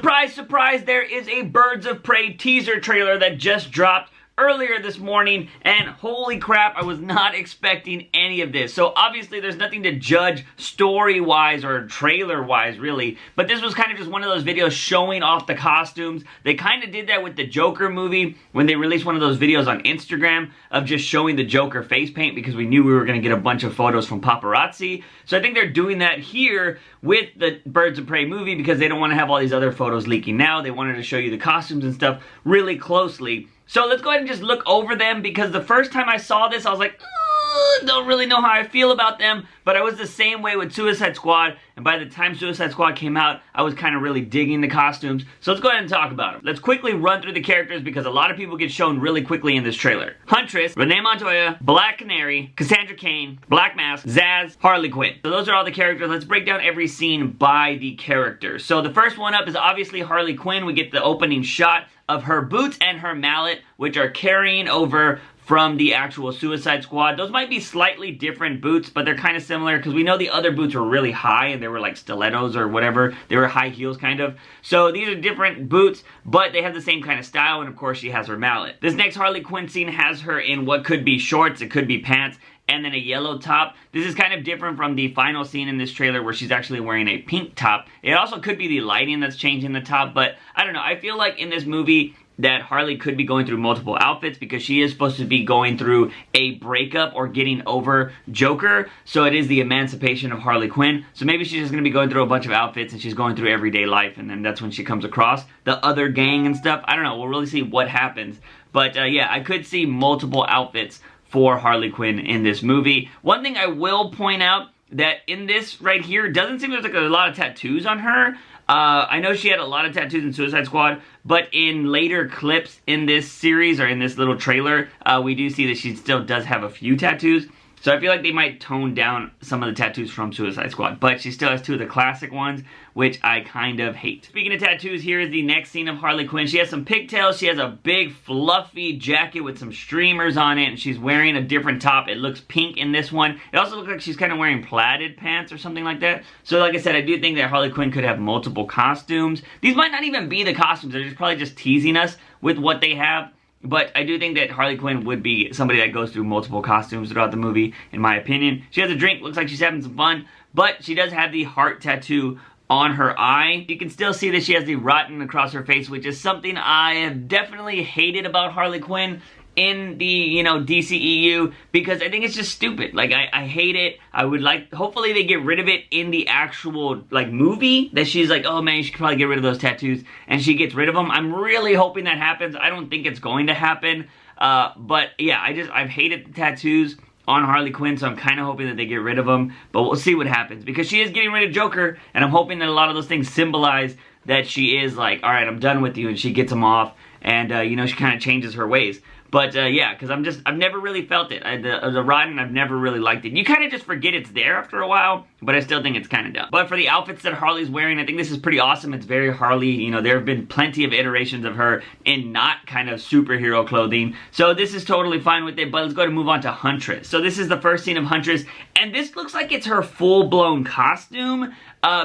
Surprise, surprise, there is a Birds of Prey teaser trailer that just dropped earlier this morning, and holy crap, I was not expecting any of this. So obviously there's nothing to judge story-wise or trailer-wise really, but this was kind of just one of those videos showing off the costumes. They kind of did that with the Joker movie when they released one of those videos on Instagram of just showing the Joker face paint because we knew we were going to get a bunch of photos from paparazzi. So I think they're doing that here with the Birds of Prey movie because they don't want to have all these other photos leaking now. They wanted to show you the costumes and stuff really closely. So let's go ahead and just look over them because the first time I saw this, I was like, don't really know how I feel about them, but I was the same way with Suicide Squad, and by the time Suicide Squad came out, I was kind of really digging the costumes. So let's go ahead and talk about them. Let's quickly run through the characters because a lot of people get shown really quickly in this trailer. Huntress, Renee Montoya, Black Canary, Cassandra Cain, Black Mask, Zsasz, Harley Quinn. So those are all the characters. Let's break down every scene by the character. So the first one up is obviously Harley Quinn. We get the opening shot of her boots and her mallet, which are carrying over from the actual Suicide Squad. Those might be slightly different boots, but they're kind of similar because we know the other boots were really high and they were like stilettos or whatever. They were high heels kind of. So these are different boots, but they have the same kind of style, and of course she has her mallet. This next Harley Quinn scene has her in what could be shorts, it could be pants, and then a yellow top. This is kind of different from the final scene in this trailer where she's actually wearing a pink top. It also could be the lighting that's changing the top, but I don't know. I feel like in this movie that Harley could be going through multiple outfits because she is supposed to be going through a breakup or getting over Joker. So it is the emancipation of Harley Quinn. So maybe she's just going to be going through a bunch of outfits and she's going through everyday life, and then that's when she comes across the other gang and stuff. I don't know. We'll really see what happens. But yeah, I could see multiple outfits for Harley Quinn in this movie. One thing I will point out that in this right here, doesn't seem there's like a lot of tattoos on her. I know she had a lot of tattoos in Suicide Squad, but in later clips in this series or in this little trailer, we do see that she still does have a few tattoos. So I feel like they might tone down some of the tattoos from Suicide Squad, but she still has two of the classic ones, which I kind of hate. Speaking of tattoos, here is the next scene of Harley Quinn. She has some pigtails, she has a big fluffy jacket with some streamers on it, and she's wearing a different top. It looks pink in this one. It also looks like she's kind of wearing plaided pants or something like that. So like I said, I do think that Harley Quinn could have multiple costumes. These might not even be the costumes, they're probably just teasing us with what they have. But I do think that Harley Quinn would be somebody that goes through multiple costumes throughout the movie, in my opinion. She has a drink, looks like she's having some fun, but she does have the heart tattoo on her eye. You can still see that she has the rotten across her face, which is something I have definitely hated about Harley Quinn in the, you know, DCEU, because I think it's just stupid. Like, I hate it. I would like, hopefully they get rid of it in the actual, like, movie, that she's like, oh man, you should probably get rid of those tattoos, and she gets rid of them. I'm really hoping that happens. I don't think it's going to happen, but yeah, I've hated the tattoos on Harley Quinn, so I'm kind of hoping that they get rid of them, but we'll see what happens, because she is getting rid of Joker, and I'm hoping that a lot of those things symbolize that she is like, alright, I'm done with you, and she gets them off, and, you know, she kind of changes her ways. But, yeah, because I've never really felt it. The rotten, I've never really liked it. You kind of just forget it's there after a while, but I still think it's kind of dumb. But for the outfits that Harley's wearing, I think this is pretty awesome. It's very Harley. You know, there have been plenty of iterations of her in not kind of superhero clothing. So this is totally fine with it, but let's go to move on to Huntress. So this is the first scene of Huntress, and this looks like it's her full-blown costume,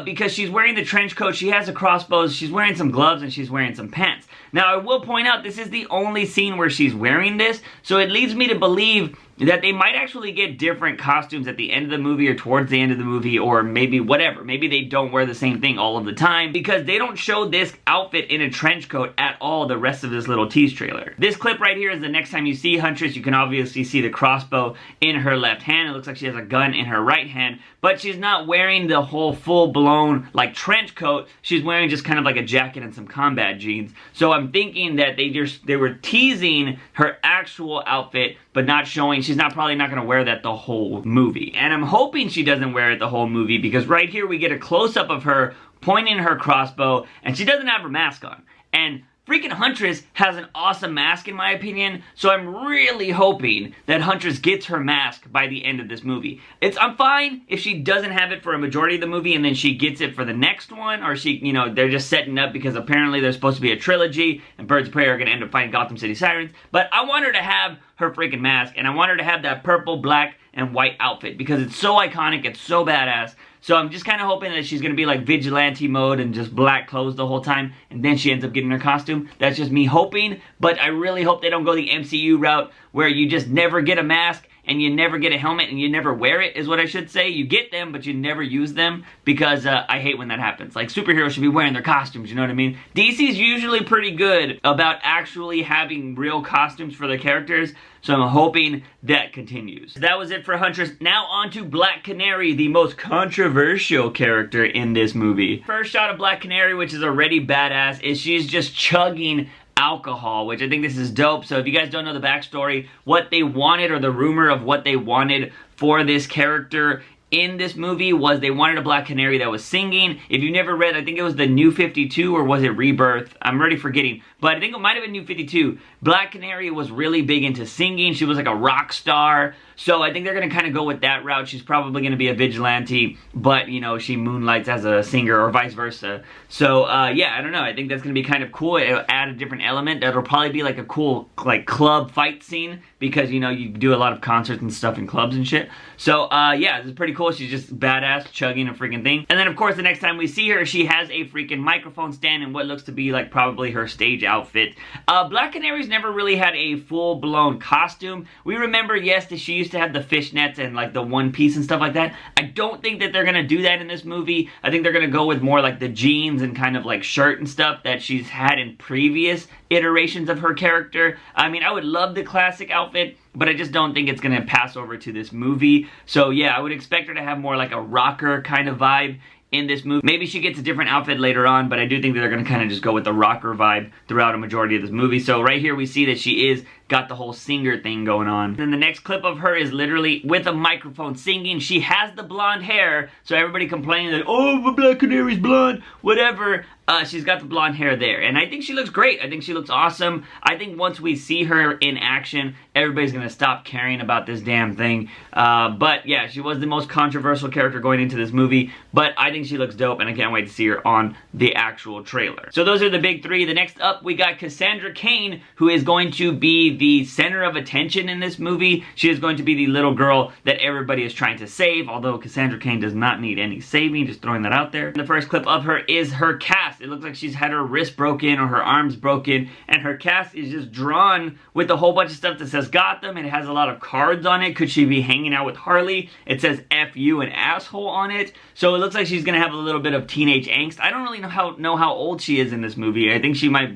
because she's wearing the trench coat, she has a crossbow, she's wearing some gloves, and she's wearing some pants. Now, I will point out, this is the only scene where she's wearing this, so it leads me to believe that they might actually get different costumes at the end of the movie or towards the end of the movie, or maybe whatever. Maybe they don't wear the same thing all of the time, because they don't show this outfit in a trench coat at all the rest of this little tease trailer. This clip right here is the next time you see Huntress. You can obviously see the crossbow in her left hand. It looks like she has a gun in her right hand, but she's not wearing the whole full-blown, like, trench coat. She's wearing just kind of like a jacket and some combat jeans. So I'm thinking that they were teasing her actual outfit, but not showing. She's probably not going to wear that the whole movie. And I'm hoping she doesn't wear it the whole movie, because right here we get a close-up of her pointing her crossbow, and she doesn't have her mask on. And freaking Huntress has an awesome mask, in my opinion, so I'm really hoping that Huntress gets her mask by the end of this movie. I'm fine if she doesn't have it for a majority of the movie and then she gets it for the next one, or she, you know, they're just setting up because apparently there's supposed to be a trilogy and Birds of Prey are going to end up fighting Gotham City Sirens. But I want her to have her freaking mask, and I want her to have that purple, black, and white outfit because it's so iconic, it's so badass. So I'm just kind of hoping that she's going to be like vigilante mode and just black clothes the whole time, and then she ends up getting her costume. That's just me hoping, but I really hope they don't go the MCU route where you just never get a mask and you never get a helmet and you never wear it, is what I should say. You get them, but you never use them, because I hate when that happens. Like, superheroes should be wearing their costumes, you know what I mean? DC's usually pretty good about actually having real costumes for their characters, so I'm hoping that continues. That was it for Huntress. Now on to Black Canary, the most controversial character in this movie. First shot of Black Canary, which is already badass, is she's just chugging alcohol, which I think this is dope. So if you guys don't know the backstory, what they wanted, or the rumor of what they wanted for this character in this movie, was they wanted a Black Canary that was singing. If you never read, I think it was the New 52, or was it Rebirth? I'm already forgetting, but I think it might have been New 52. Black Canary was really big into singing. She was like a rock star. So I think they're going to kind of go with that route. She's probably going to be a vigilante, but, you know, she moonlights as a singer, or vice versa. So, yeah, I don't know. I think that's going to be kind of cool. It'll add a different element. That'll probably be like a cool, like, club fight scene, because, you know, you do a lot of concerts and stuff in clubs and shit. So, yeah, this is pretty cool. She's just badass, chugging a freaking thing. And then, of course, the next time we see her, she has a freaking microphone stand and what looks to be, like, probably her stage outfit. Black Canary's never really had a full-blown costume. We remember, yes, that she used to have the fishnets and, like, the one piece and stuff like that. I don't think that they're gonna do that in this movie. I think they're gonna go with more, like, the jeans and kind of, like, shirt and stuff that she's had in previous iterations of her character. I mean, I would love the classic outfit, but I just don't think it's gonna pass over to this movie. So yeah, I would expect her to have more like a rocker kind of vibe in this movie. Maybe she gets a different outfit later on, but I do think that they're gonna kind of just go with the rocker vibe throughout a majority of this movie. So right here we see that she is got the whole singer thing going on. Then the next clip of her is literally with a microphone singing. She has the blonde hair, so everybody complaining that, oh, the Black Canary's blonde, whatever. She's got the blonde hair there, and I think she looks great. I think she looks awesome. I think once we see her in action, everybody's gonna stop caring about this damn thing. But yeah, she was the most controversial character going into this movie, but I think she looks dope, and I can't wait to see her on the actual trailer. So those are the big three. The next up, we got Cassandra Cain, who is going to be the center of attention in this movie. She is going to be the little girl that everybody is trying to save, although Cassandra Cain does not need any saving, just throwing that out there. The first clip of her is her cast. It looks like she's had her wrist broken or her arms broken, and her cast is just drawn with a whole bunch of stuff that says Gotham, and it has a lot of cards on it. Could she be hanging out with Harley? It says F you and asshole on it. So it looks like she's gonna have a little bit of teenage angst. I don't really know how old she is in this movie. I think she might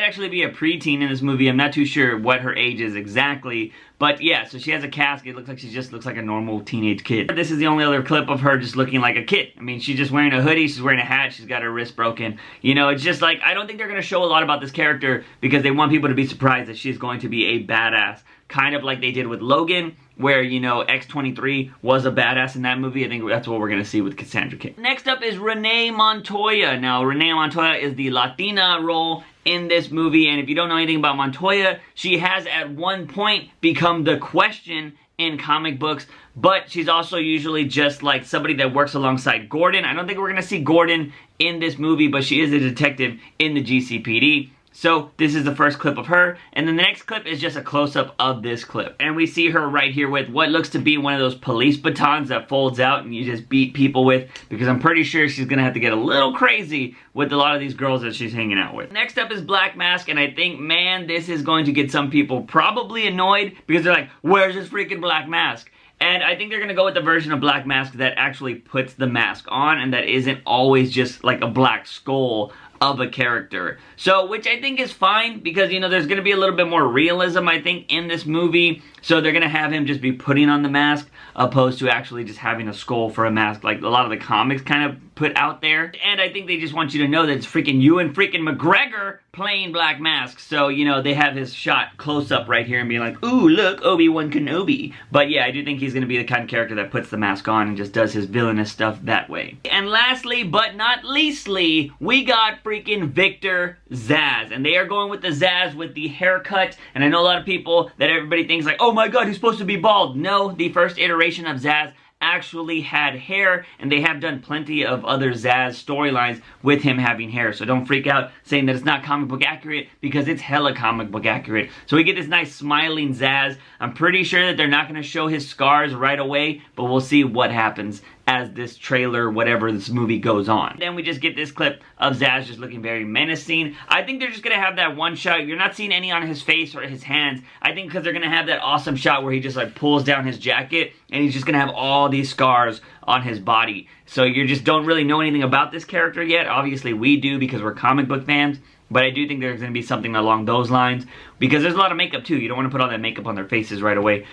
actually be a preteen in this movie. I'm not too sure what her age is exactly. But yeah, so she has a casket. It looks like she just looks like a normal teenage kid. This is the only other clip of her just looking like a kid. I mean, she's just wearing a hoodie, she's wearing a hat, she's got her wrist broken. You know, it's just like, I don't think they're going to show a lot about this character because they want people to be surprised that she's going to be a badass. Kind of like they did with Logan, where, you know, X-23 was a badass in that movie. I think that's what we're going to see with Cassandra Cain. Next up is Renee Montoya. Now, Renee Montoya is the Latina role in this movie, and if you don't know anything about Montoya, she has at one point become the Question in comic books, but she's also usually just like somebody that works alongside Gordon. I don't think we're going to see Gordon in this movie, but she is a detective in the GCPD. So this is the first clip of her, and then the next clip is just a close-up of this clip. And we see her right here with what looks to be one of those police batons that folds out and you just beat people with, because I'm pretty sure she's gonna have to get a little crazy with a lot of these girls that she's hanging out with. Next up is Black Mask, and I think, man, this is going to get some people probably annoyed, because they're like, where's this freaking Black Mask? And I think they're going to go with the version of Black Mask that actually puts the mask on, and that isn't always just like a black skull of a character. So, which I think is fine, because, you know, there's going to be a little bit more realism, I think, in this movie. So they're going to have him just be putting on the mask, opposed to actually just having a skull for a mask, like a lot of the comics kind of put out there. And I think they just want you to know that it's freaking Ewan freaking McGregor playing Black Mask. So, you know, they have his shot close up right here and being like, ooh, look, Obi-Wan Kenobi. But yeah, I do think he's going to be the kind of character that puts the mask on and just does his villainous stuff that way. And lastly, but not leastly, we got freaking Victor Zsasz. And they are going with the Zsasz with the haircut. And I know a lot of people that everybody thinks like, oh my god, he's supposed to be bald. No, the first iteration of Zsasz actually had hair, and they have done plenty of other Zsasz storylines with him having hair. So don't freak out saying that it's not comic book accurate, because it's hella comic book accurate. So we get this nice smiling Zsasz. I'm pretty sure that they're not going to show his scars right away, but we'll see what happens as this trailer, whatever this movie goes on. Then we just get this clip of Zsasz just looking very menacing. I think they're just going to have that one shot. You're not seeing any on his face or his hands. I think because they're going to have that awesome shot where he just like pulls down his jacket and he's just going to have all these scars on his body. So you just don't really know anything about this character yet. Obviously we do because we're comic book fans. But I do think there's going to be something along those lines, because there's a lot of makeup too. You don't want to put all that makeup on their faces right away.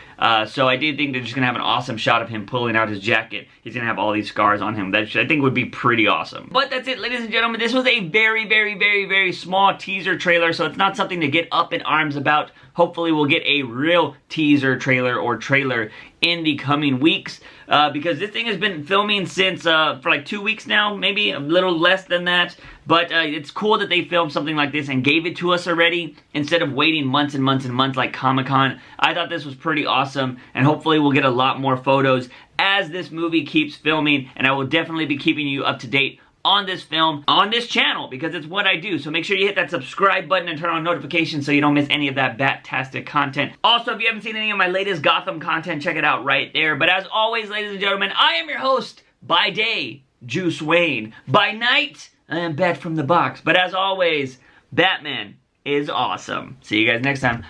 So I do think they're just going to have an awesome shot of him pulling out his jacket. He's going to have all these scars on him. That I think would be pretty awesome. But that's it, ladies and gentlemen. This was a very, very, very, very small teaser trailer, so it's not something to get up in arms about. Hopefully we'll get a real teaser trailer or trailer in the coming weeks, because this thing has been filming since for like 2 weeks now, maybe a little less than that. But it's cool that they filmed something like this and gave it to us already instead of waiting months and months and months like Comic-Con. I thought this was pretty awesome, and hopefully we'll get a lot more photos as this movie keeps filming, and I will definitely be keeping you up to date on this film, on this channel, because it's what I do. So make sure you hit that subscribe button and turn on notifications so you don't miss any of that bat-tastic content. Also, if you haven't seen any of my latest Gotham content, check it out right there. But as always, ladies and gentlemen, I am your host, by day, Juice Wayne. By night, I am Bat from the Box. But as always, Batman is awesome. See you guys next time.